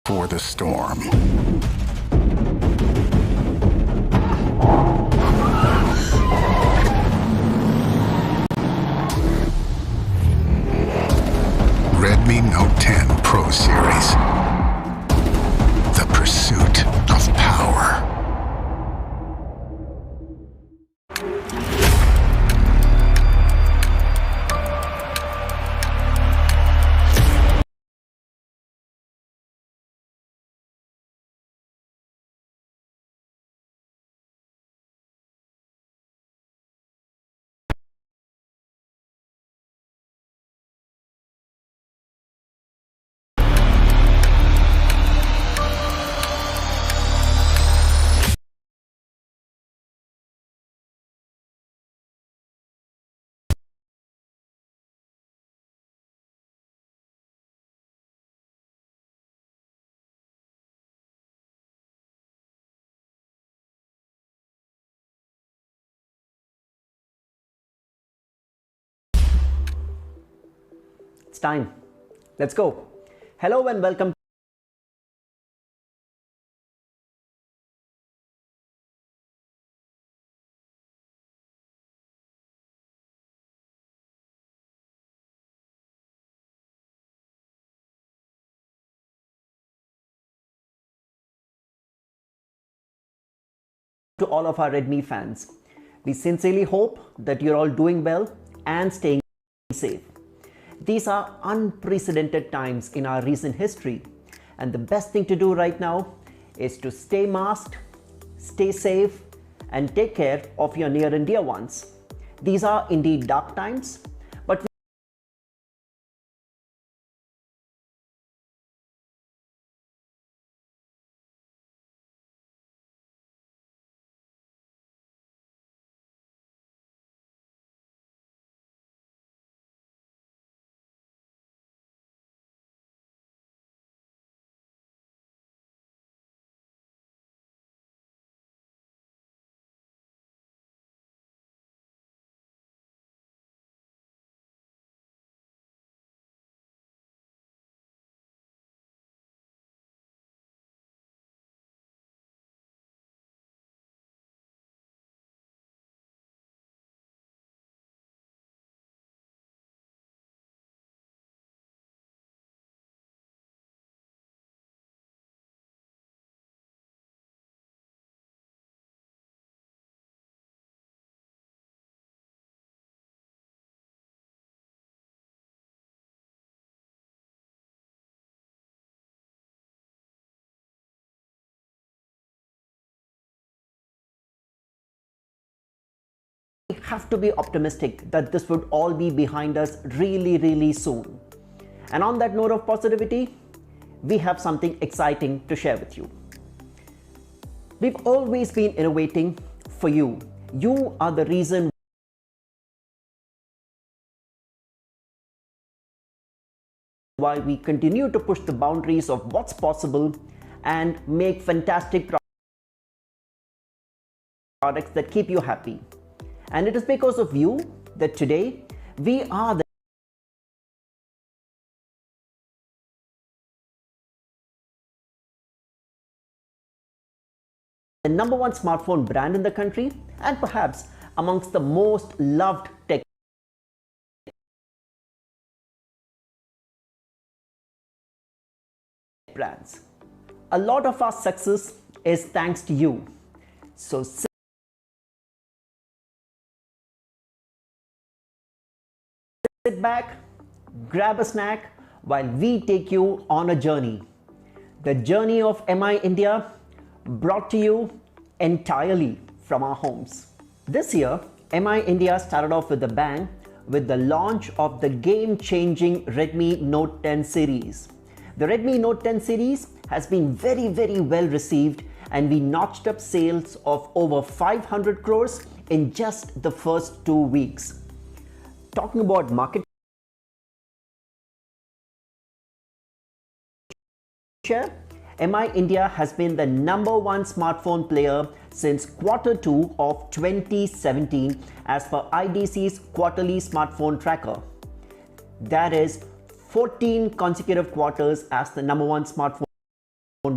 for the storm. Redmi Note 10 Pro Series. The pursuit of power. It's time. Let's go. Hello and welcome to all of our Redmi fans. We sincerely hope that you're all doing well and staying safe. These are unprecedented times in our recent history, and the best thing to do right now is to stay masked, stay safe, and take care of your near and dear ones. These are indeed dark times, but we have to be optimistic that this would all be behind us really soon. And on that note of positivity, we have something exciting to share with you. We've always been innovating for you. You are the reason why we continue to push the boundaries of what's possible and make fantastic products that keep you happy. And it is because of you that today we are the #1 smartphone brand in the country and perhaps amongst the most loved tech brands. A lot of our success is thanks to you. So sit back, grab a snack while we take you on a journey. The journey of MI India, brought to you entirely from our homes. This year, MI India started off with a bang with the launch of the game-changing Redmi Note 10 series. The Redmi Note 10 series has been very well received, and we notched up sales of over 500 crores in just the first 2 weeks. Talking about market share, MI India has been the #1 smartphone player since Q2 of 2017 as per IDC's quarterly smartphone tracker. That is 14 consecutive quarters as the #1 smartphone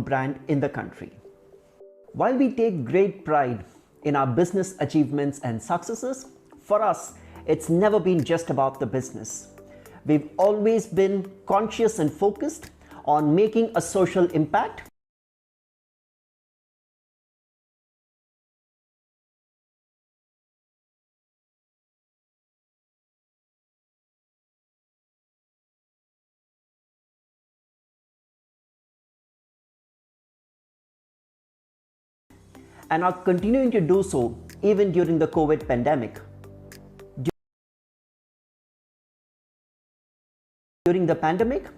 brand in the country. While we take great pride in our business achievements and successes, for us, it's never been just about the business. We've always been conscious and focused on making a social impact and are continuing to do so even during the COVID pandemic. During the pandemic,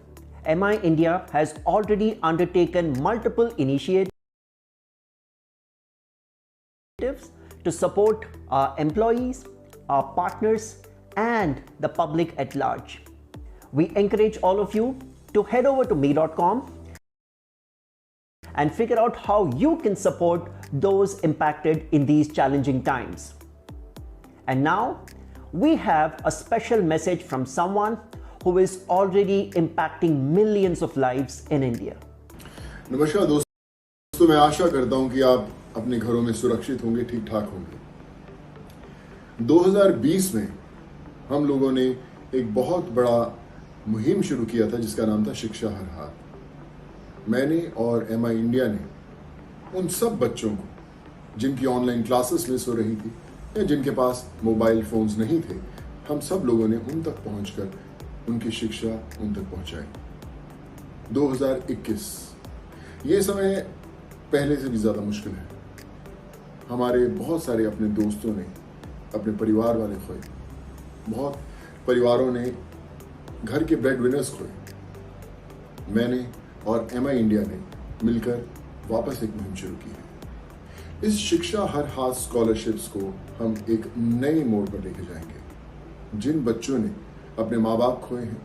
MI India has already undertaken multiple initiatives to support our employees, our partners, and the public at large. We encourage all of you to head over to miui.com and figure out how you can support those impacted in these challenging times. And now, we have a special message from someone who is already impacting millions of lives in India. नमस्कार दोस्तों, मैं आशा करता हूं कि आप अपने घरों में सुरक्षित होंगे, ठीक ठाक होंगे। 2020 में हम लोगों ने एक बहुत बड़ा मुहिम शुरू किया था जिसका नाम था शिक्षा हर हाथ। मैंने और MI इंडिया ने उन सब बच्चों को जिनकी ऑनलाइन क्लासेस मिस हो रही थी या जिनके पास मोबाइल फोन्स नहीं थे, हम सब लोगों ने उन तक पहुंचकर उनकी शिक्षा उन तक पहुंचाई। 2021 ये समय पहले से भी ज़्यादा मुश्किल है। हमारे बहुत सारे अपने दोस्तों ने अपने परिवार वाले खोए, बहुत परिवारों ने घर के ब्रेड विनर्स खोए। मैंने और MI इंडिया ने मिलकर वापस एक मुहिम शुरू की है। इस शिक्षा हर हाथ स्कॉलरशिप्स को हम एक नए मोड़ पर लेके जाएंगे। जिन बच्चों ने अपने माँ बाप खोए हैं,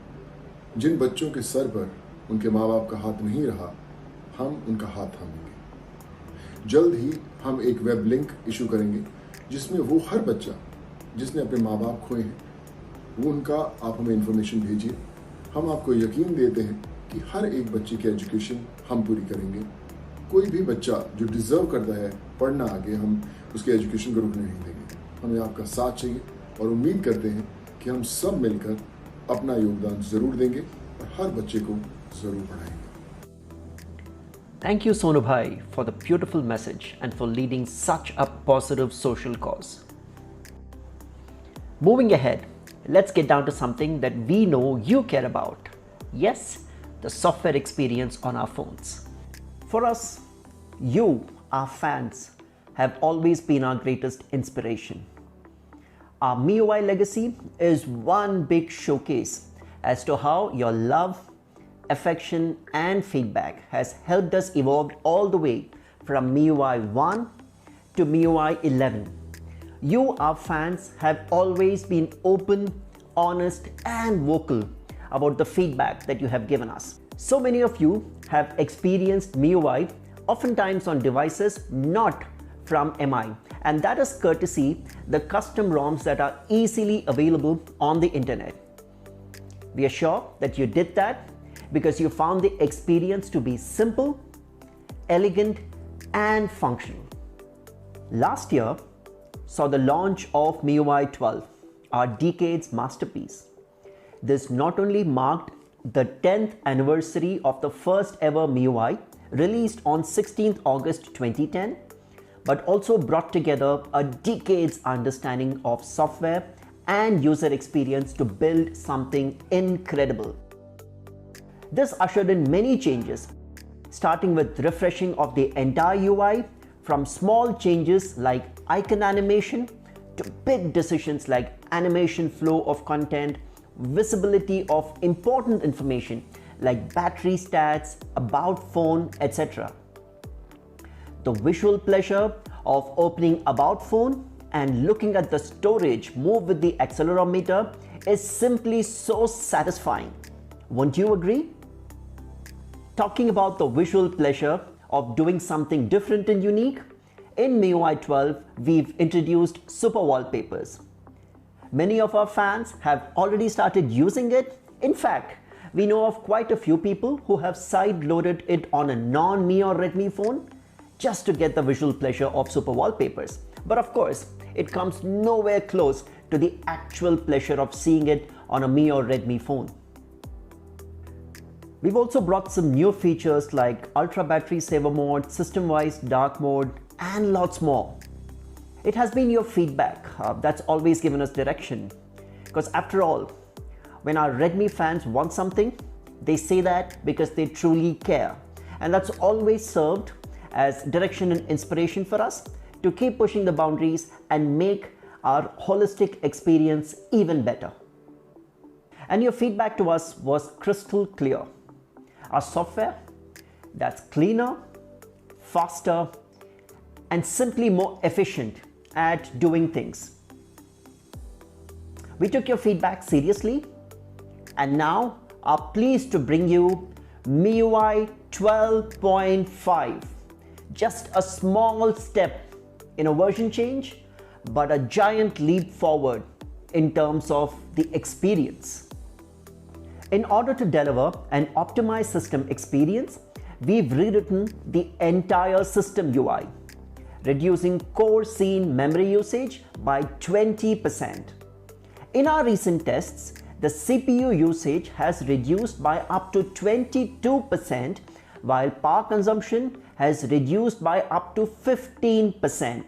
जिन बच्चों के सर पर उनके माँ बाप का हाथ नहीं रहा, हम उनका हाथ थामेंगे। जल्द ही हम एक वेब लिंक इशू करेंगे जिसमें वो हर बच्चा जिसने अपने माँ बाप खोए हैं, वो उनका आप हमें इंफॉर्मेशन भेजिए। हम आपको यकीन देते हैं कि हर एक बच्चे की एजुकेशन हम पूरी करेंगे। कोई भी बच्चा जो डिजर्व करता है पढ़ना आगे, हम उसके एजुकेशन को रुकने नहीं देंगे। हमें आपका साथ चाहिए और उम्मीद करते हैं कि हम सब मिलकर अपना योगदान जरूर देंगे और हर बच्चे को जरूर पढ़ाएंगे। Thank you, Sonu Bhai, for the beautiful message and for leading such a positive social cause. Moving ahead, let's get down to something that we know you care about. Yes, the software experience on our phones. For us, you, our fans, have always been our greatest inspiration. Our Miui legacy is one big showcase as to how your love, affection, and feedback has helped us evolve all the way from Miui 1 to Miui 11. You, our fans, have always been open, honest, and vocal about the feedback that you have given us. So many of you have experienced Miui, oftentimes on devices not from MI, and that is courtesy the custom ROMs that are easily available on the internet. We are sure that you did that because you found the experience to be simple, elegant, and functional. Last year saw the launch of Miui 12, our decade's masterpiece. This not only marked the 10th anniversary of the first ever Miui released on 16th August 2010, but also brought together a decade's understanding of software and user experience to build something incredible. This ushered in many changes, starting with refreshing of the entire UI, from small changes like icon animation to big decisions like animation flow of content, visibility of important information like battery stats, about phone, etc. The visual pleasure of opening about phone and looking at the storage move with the accelerometer is simply so satisfying. Won't you agree? Talking about the visual pleasure of doing something different and unique, in Miui 12, we've introduced super wallpapers. Many of our fans have already started using it. In fact, We know of quite a few people who have side-loaded it on a non-Mi or Redmi phone just to get the visual pleasure of super wallpapers. But of course, it comes nowhere close to the actual pleasure of seeing it on a Mi or Redmi phone. We've also brought some new features like ultra battery saver mode, system-wise dark mode, and lots more. It has been your feedback that's always given us direction. Because after all, when our Redmi fans want something, they say that because they truly care. And that's always served as direction and inspiration for us to keep pushing the boundaries and make our holistic experience even better. And your feedback to us was crystal clear. Our software that's cleaner, faster, and simply more efficient at doing things. We took your feedback seriously and now are pleased to bring you Miui 12.5. Just a small step in a version change, but a giant leap forward in terms of the experience. In order to deliver an optimized system experience, we've rewritten the entire system UI, reducing core scene memory usage by 20%. In our recent tests, the CPU usage has reduced by up to 22%, while power consumption has reduced by up to 15%.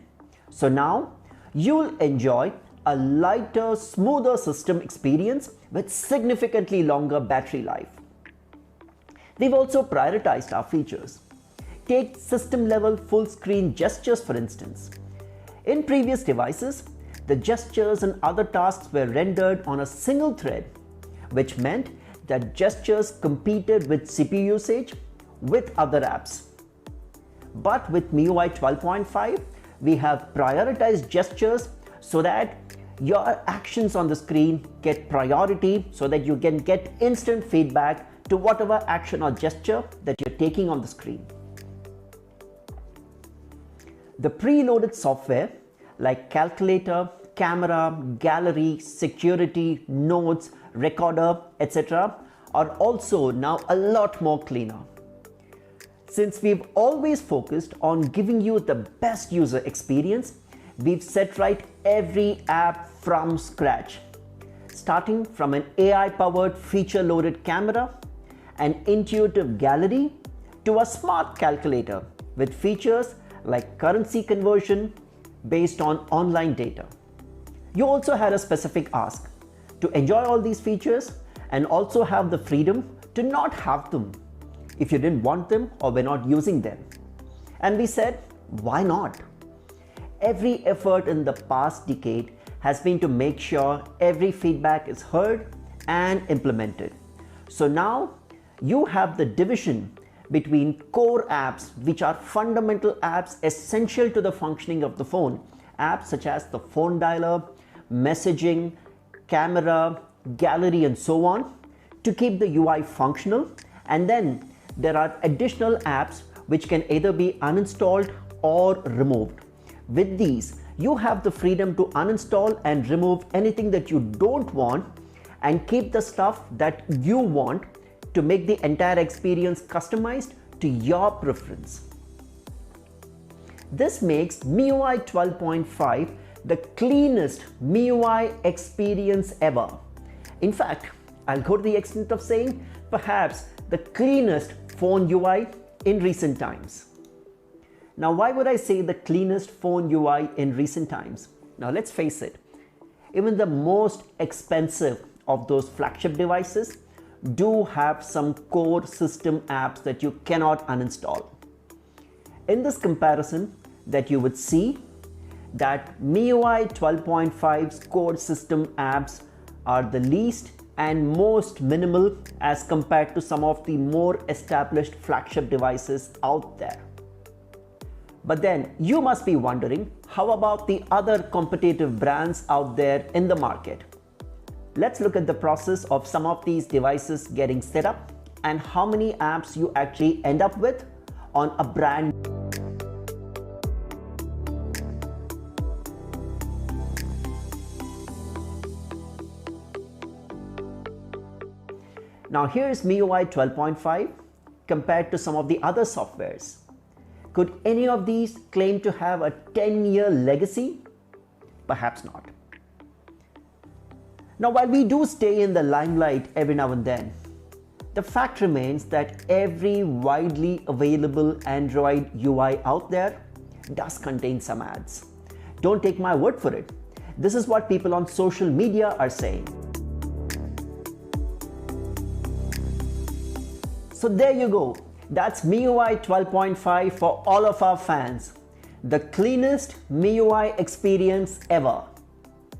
So now you'll enjoy a lighter, smoother system experience with significantly longer battery life. We've also prioritized our features. Take system level full screen gestures for instance. In previous devices, the gestures and other tasks were rendered on a single thread, which meant that gestures competed with CPU usage with other apps. But with Miui 12.5, we have prioritized gestures so that your actions on the screen get priority so that you can get instant feedback to whatever action or gesture that you're taking on the screen. The preloaded software like calculator, camera, gallery, security, notes, recorder, etc. are also now a lot more cleaner. Since we've always focused on giving you the best user experience, we've set right every app from scratch, starting from an AI-powered feature-loaded camera, an intuitive gallery, to a smart calculator with features like currency conversion based on online data. You also had a specific ask to enjoy all these features and also have the freedom to not have them if you didn't want them or were not using them. And we said, why not? Every effort in the past decade has been to make sure every feedback is heard and implemented. So now you have the division between core apps, which are fundamental apps essential to the functioning of the phone. Apps such as the phone dialer, messaging, camera, gallery, and so on, to keep the UI functional. And then there are additional apps which can either be uninstalled or removed. With these, you have the freedom to uninstall and remove anything that you don't want and keep the stuff that you want to make the entire experience customized to your preference. This makes Miui 12.5 the cleanest Miui experience ever. In fact, I'll go to the extent of saying perhaps the cleanest phone UI in recent times. Now, why would I say the cleanest phone UI in recent times? Now, let's face it, even the most expensive of those flagship devices do have some core system apps that you cannot uninstall. In this comparison, that you would see that Miui 12.5's core system apps are the least and most minimal as compared to some of the more established flagship devices out there. But then you must be wondering, how about the other competitive brands out there in the market? Let's look at the process of some of these devices getting set up and how many apps you actually end up with on a brand. Now here's Miui 12.5 compared to some of the other softwares. Could any of these claim to have a 10-year legacy? Perhaps not. Now while we do stay in the limelight every now and then, the fact remains that every widely available Android UI out there does contain some ads. Don't take my word for it. This is what people on social media are saying. So there you go. That's Miui 12.5 for all of our fans. The cleanest Miui experience ever.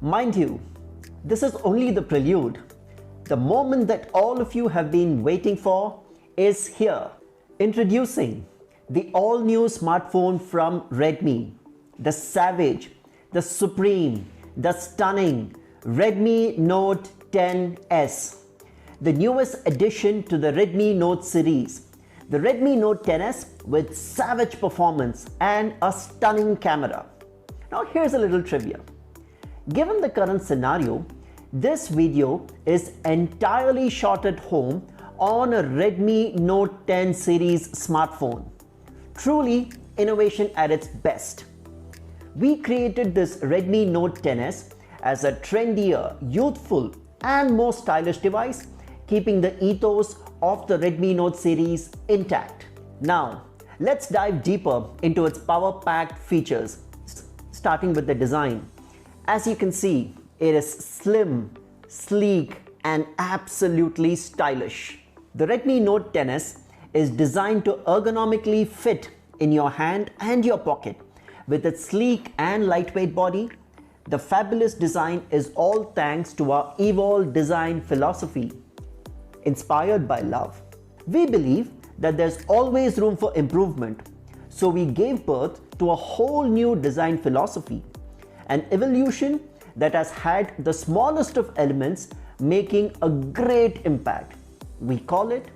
Mind you, this is only the prelude. The moment that all of you have been waiting for is here. Introducing the all-new smartphone from Redmi, the savage, the supreme, the stunning Redmi Note 10S, the newest addition to the Redmi Note series. The Redmi Note 10S with savage performance and a stunning camera. Now here's a little trivia. Given the current scenario, this video is entirely shot at home on a Redmi Note 10 series smartphone. Truly innovation at its best. We created this Redmi Note 10S as a trendier, youthful and more stylish device, keeping the ethos of the Redmi Note series intact. Now, let's dive deeper into its power-packed features, starting with the design. As you can see, it is slim, sleek, and absolutely stylish. The Redmi Note 10S is designed to ergonomically fit in your hand and your pocket. With its sleek and lightweight body, the fabulous design is all thanks to our Evolve design philosophy, inspired by love. We believe that there's always room for improvement, so we gave birth to a whole new design philosophy, an evolution that has had the smallest of elements making a great impact. We call it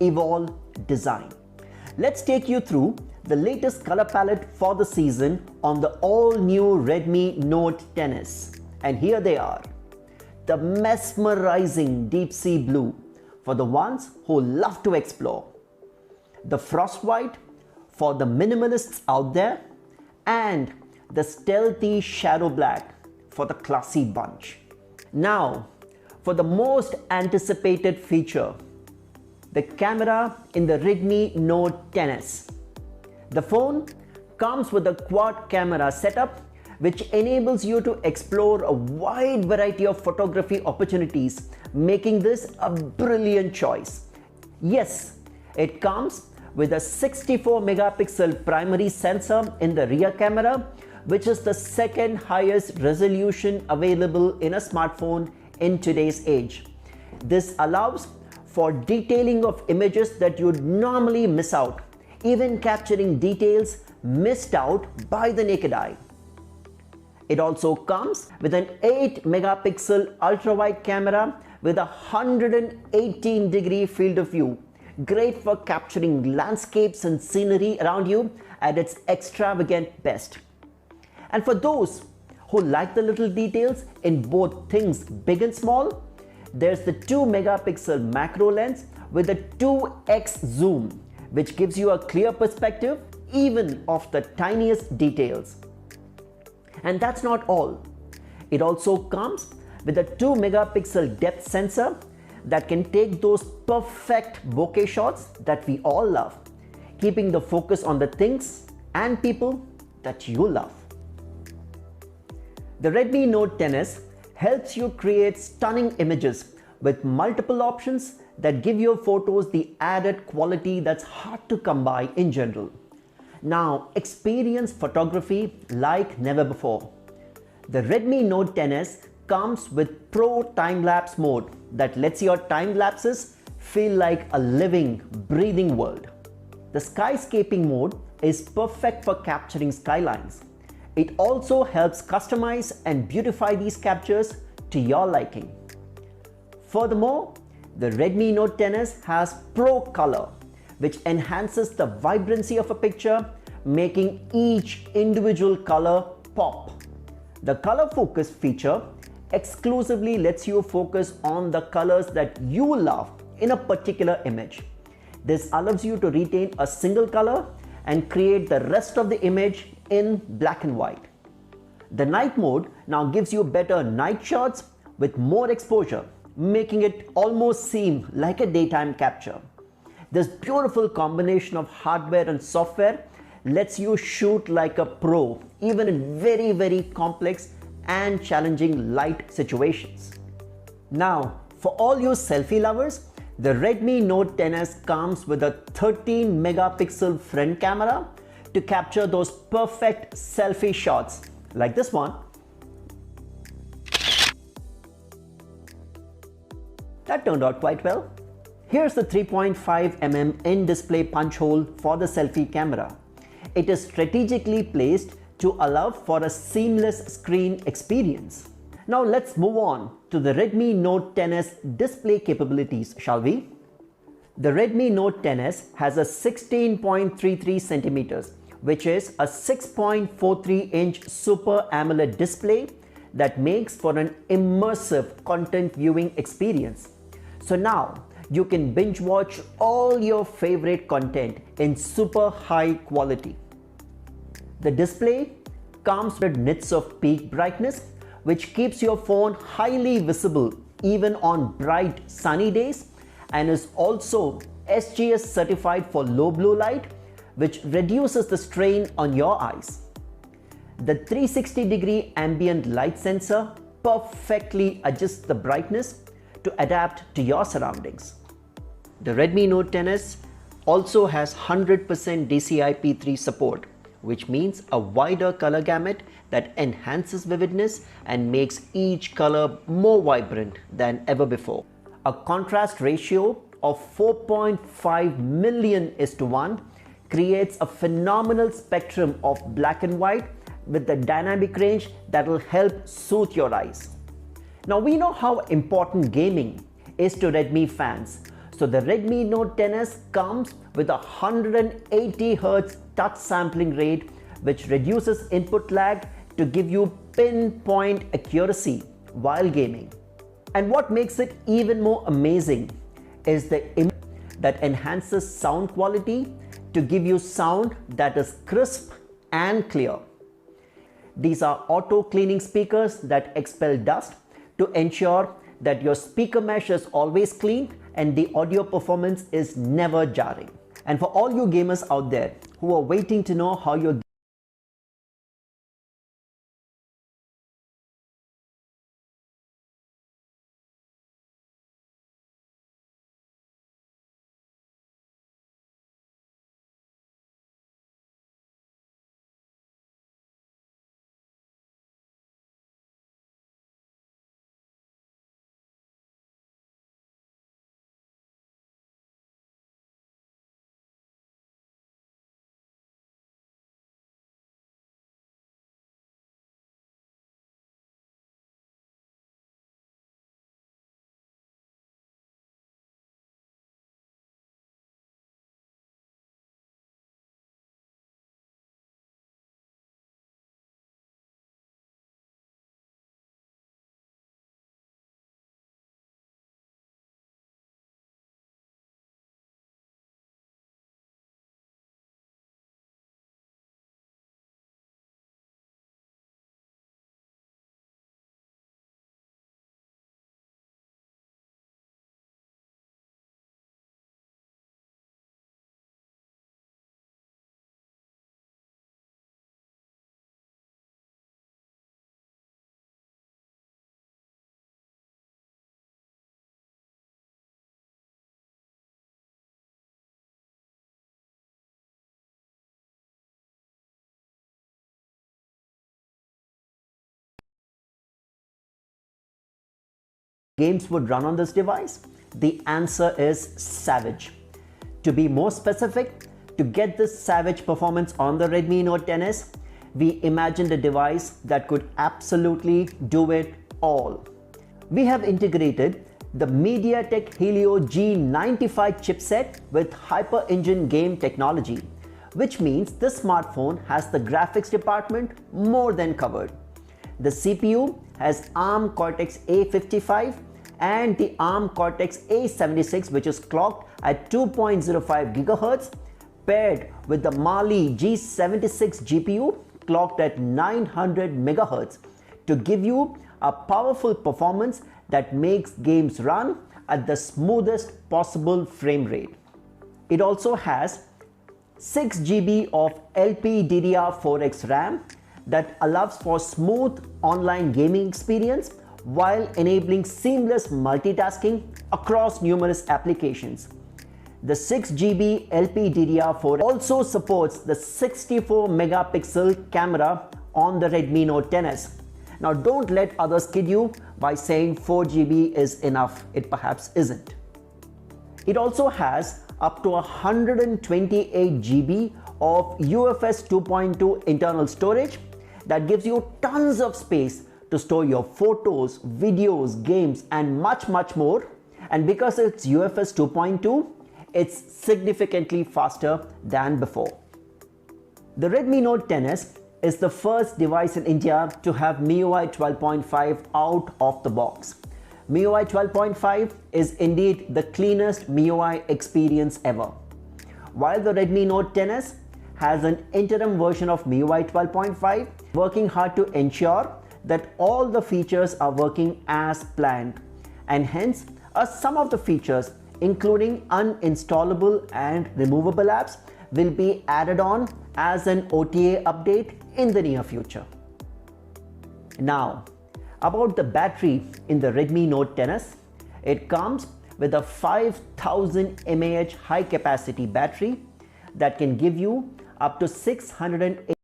Evolve Design. Let's take you through the latest color palette for the season on the all-new Redmi Note 10S. And here they are. The mesmerizing deep sea blue for the ones who love to explore, the frost white for the minimalists out there, and the stealthy shadow black for the classy bunch. Now, for the most anticipated feature, the camera in the Redmi Note 10S. The phone comes with a quad camera setup which enables you to explore a wide variety of photography opportunities, making this a brilliant choice. Yes, it comes with a 64 megapixel primary sensor in the rear camera, which is the second highest resolution available in a smartphone in today's age. This allows for detailing of images that you'd normally miss out, even capturing details missed out by the naked eye. It also comes with an 8 megapixel ultra-wide camera with a 118-degree field of view, great for capturing landscapes and scenery around you at its extravagant best. And for those who like the little details in both things big and small, there's the 2 megapixel macro lens with a 2x zoom, which gives you a clear perspective even of the tiniest details. And that's not all. It also comes with a 2 megapixel depth sensor that can take those perfect bokeh shots that we all love, keeping the focus on the things and people that you love. The Redmi Note 10S helps you create stunning images with multiple options that give your photos the added quality that's hard to come by in general. Now experience photography like never before. The Redmi Note 10S comes with Pro time-lapse mode that lets your time lapses feel like a living, breathing world. The skyscaping mode is perfect for capturing skylines. It also helps customize and beautify these captures to your liking. Furthermore, the Redmi Note 10S has Pro Color, which enhances the vibrancy of a picture, making each individual color pop. The color focus feature exclusively lets you focus on the colors that you love in a particular image. This allows you to retain a single color and create the rest of the image in black and white. The night mode now gives you better night shots with more exposure, making it almost seem like a daytime capture. This beautiful combination of hardware and software lets you shoot like a pro, even in very complex and challenging light situations. Now, for all you selfie lovers, the Redmi Note 10s comes with a 13 megapixel front camera to capture those perfect selfie shots like this one. That turned out quite well. Here's the 3.5mm in-display punch hole for the selfie camera. It is strategically placed to allow for a seamless screen experience. Now let's move on to the Redmi Note 10s display capabilities, shall we? The Redmi Note 10s has a 16.33 centimeters, which is a 6.43-inch Super AMOLED display that makes for an immersive content viewing experience. So now you can binge watch all your favorite content in super high quality. The display comes with nits of peak brightness, which keeps your phone highly visible even on bright sunny days, and is also SGS certified for low blue light, which reduces the strain on your eyes. The 360-degree ambient light sensor perfectly adjusts the brightness to adapt to your surroundings. The Redmi Note 10s also has 100% DCI-P3 support, which means a wider color gamut that enhances vividness and makes each color more vibrant than ever before. A contrast ratio of 4.5 million:1 creates a phenomenal spectrum of black and white with the dynamic range that will help soothe your eyes. Now we know how important gaming is to Redmi fans, so the Redmi Note 10s comes with a 180Hz touch sampling rate, which reduces input lag to give you pinpoint accuracy while gaming. And what makes it even more amazing is the image that enhances sound quality to give you sound that is crisp and clear. These are auto cleaning speakers that expel dust to ensure that your speaker mesh is always clean and the audio performance is never jarring. And for all you gamers out there who are waiting to know how your games would run on this device? The answer is savage. To be more specific, to get this savage performance on the Redmi Note 10s, we imagined a device that could absolutely do it all. We have integrated the MediaTek Helio G95 chipset with Hyper Engine game technology, which means this smartphone has the graphics department more than covered. The CPU has ARM Cortex A55 and the ARM Cortex-A76, which is clocked at 2.05 GHz, paired with the Mali G76 GPU clocked at 900 MHz to give you a powerful performance that makes games run at the smoothest possible frame rate. It also has 6 GB of LPDDR4X RAM that allows for smooth online gaming experience while enabling seamless multitasking across numerous applications. The 6 GB LPDDR4 also supports the 64 megapixel camera on the Redmi Note 10s. Now don't let others kid you by saying 4 GB is enough. It perhaps isn't. It also has up to 128 GB of UFS 2.2 internal storage that gives you tons of space to store your photos, videos, games, and much more. And because it's UFS 2.2, it's significantly faster than before. The Redmi Note 10s is the first device in India to have Miui 12.5 out of the box. Miui 12.5 is indeed the cleanest Miui experience ever. While the Redmi Note 10s has an interim version of Miui 12.5, working hard to ensure that all the features are working as planned, and hence some of the features including uninstallable and removable apps will be added on as an OTA update in the near future. Now, about the battery in the Redmi Note 10s, it comes with a 5000 mAh high capacity battery that can give you up to 680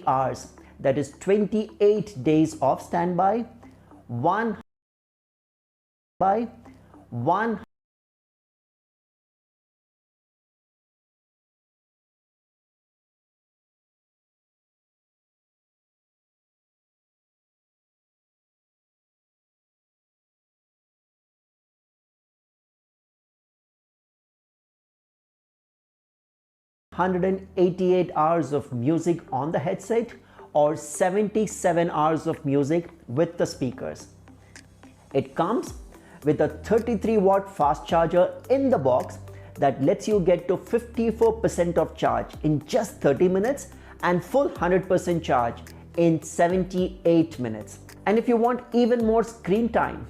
hours, that is 28 days of standby, one by one 188 hours of music on the headset or 77 hours of music with the speakers. It comes with a 33-watt fast charger in the box that lets you get to 54% of charge in just 30 minutes and full 100% charge in 78 minutes. And if you want even more screen time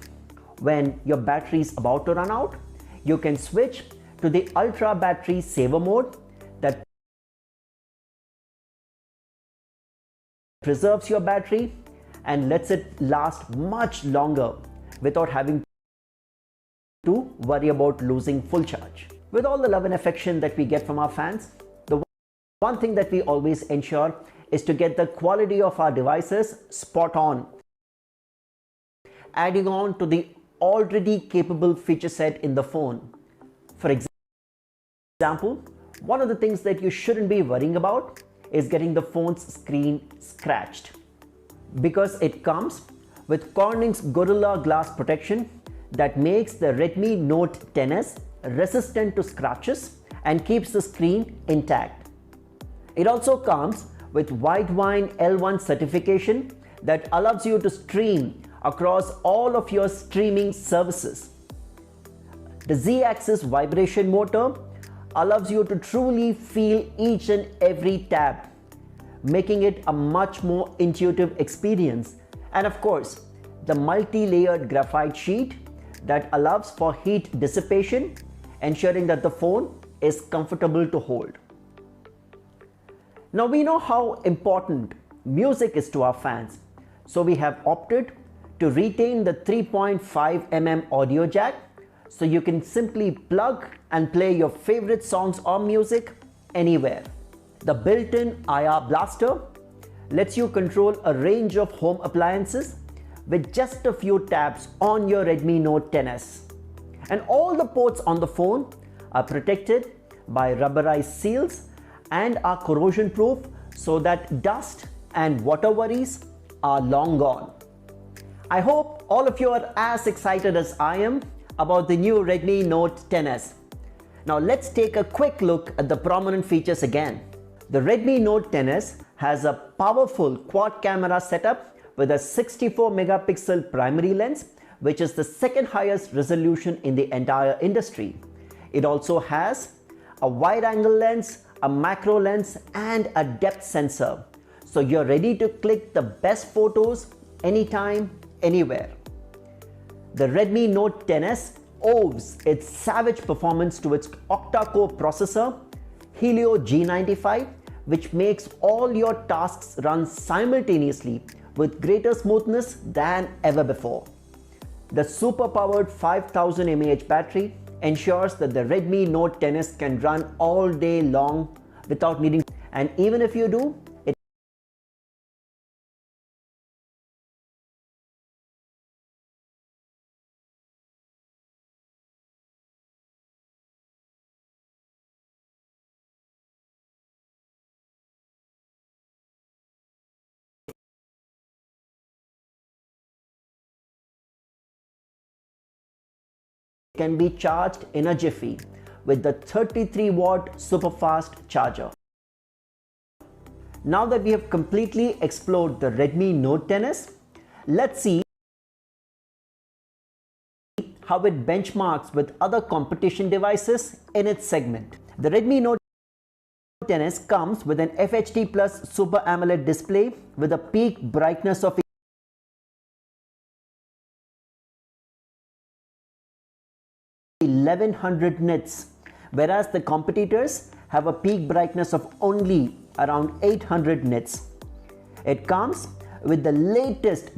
when your battery is about to run out, you can switch to the Ultra Battery Saver mode that preserves your battery and lets it last much longer without having to worry about losing full charge. With all the love and affection that we get from our fans, the one thing that we always ensure is to get the quality of our devices spot on, adding on to the already capable feature set in the phone. For example, one of the things that you shouldn't be worrying about is getting the phone's screen scratched, because it comes with Corning's Gorilla Glass protection that makes the Redmi Note 10s resistant to scratches and keeps the screen intact. It also comes with Widevine L1 certification that allows you to stream across all of your streaming services. The Z-axis vibration motor allows you to truly feel each and every tab, making it a much more intuitive experience. And of course, the multi-layered graphite sheet that allows for heat dissipation, ensuring that the phone is comfortable to hold. Now we know how important music is to our fans, so we have opted to retain the 3.5mm audio jack, so you can simply plug and play your favorite songs or music anywhere. The built-in IR blaster lets you control a range of home appliances with just a few taps on your Redmi Note 10s. And all the ports on the phone are protected by rubberized seals and are corrosion proof, so that dust and water worries are long gone. I hope all of you are as excited as I am about the new Redmi Note 10s. Now let's take a quick look at the prominent features again. The Redmi Note 10s has a powerful quad camera setup with a 64 megapixel primary lens, which is the second highest resolution in the entire industry. It also has a wide angle lens, a macro lens and a depth sensor, so you're ready to click the best photos anytime, anywhere. The Redmi Note 10s owes its savage performance to its octa-core processor Helio G95, which makes all your tasks run simultaneously with greater smoothness than ever before. The super-powered 5000 mAh battery ensures that the Redmi Note 10s can run all day long without needing, and even if you do, it can be charged in a jiffy with the 33-watt super-fast charger. Now that we have completely explored the Redmi Note 10s, let's see how it benchmarks with other competition devices in its segment. The Redmi Note 10s comes with an FHD Plus Super AMOLED display with a peak brightness of 1100 nits, whereas the competitors have a peak brightness of only around 800 nits. It comes with the latest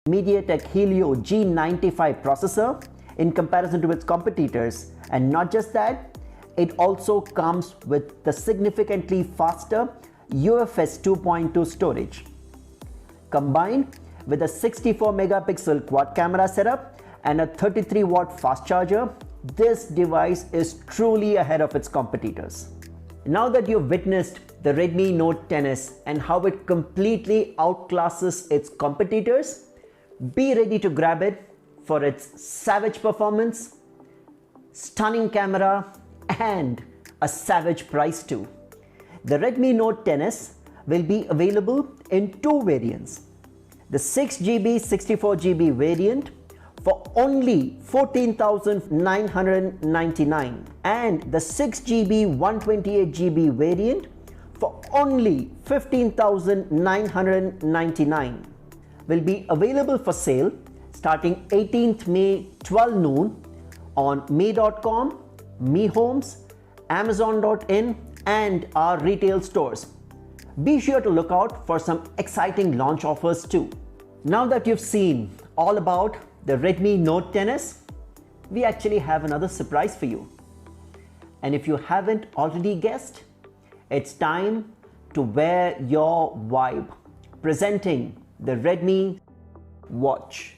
MediaTek Helio G95 processor in comparison to its competitors, and not just that, it also comes with the significantly faster UFS 2.2 storage. Combined with a 64 megapixel quad camera setup and a 33-watt fast charger, this device is truly ahead of its competitors. Now that you've witnessed the Redmi Note 10s and how it completely outclasses its competitors, be ready to grab it for its savage performance, stunning camera and a savage price too. The Redmi Note 10s will be available in two variants. the 6GB 64GB variant for only 14,999 and the 6GB 128GB variant for only 15,999 will be available for sale starting 18th May 12 noon on Mi.com, Mi Homes, Amazon.in and our retail stores. Be sure to look out for some exciting launch offers too. Now that you've seen all about the Redmi Note 10s, we actually have another surprise for you. And if you haven't already guessed, it's time to wear your vibe. Presenting the Redmi Watch.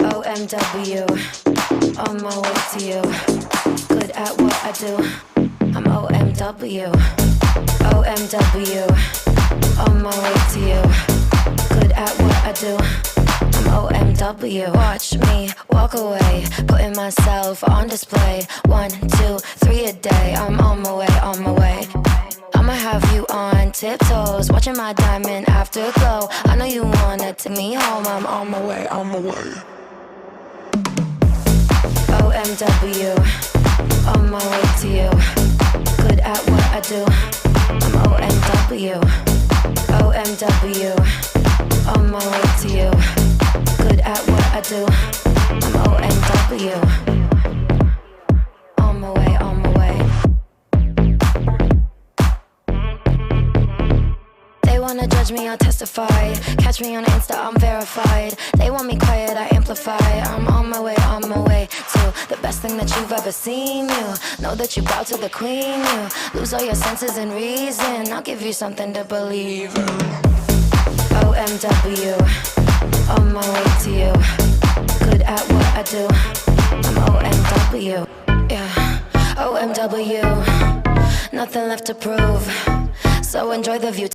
OMW, on my way to you. Good at what I do. I'm OMW. OMW, on my way to you. Good at what I do. I'm OMW. Watch me walk away, putting myself on display. 1, 2, 3 a day. I'm on my way, on my way. I'ma have you on tiptoes, watching my diamond afterglow. I know you wanna take me home. I'm on my way, on my way. OMW, on my way to you. Good at what I do. I'm OMW. OMW, on my way to you. Good at what I do. I'm OMW. On my way, on my way. They wanna judge me, I'll testify. Catch me on Insta, I'm verified. They want me quiet, I amplify. I'm on my way to the best thing that you've ever seen. You know that you bow to the queen. You lose all your senses and reason. I'll give you something to believe in. OMW, on my way to you. Good at what I do. I'm OMW, yeah. OMW, nothing left to prove. So enjoy the view.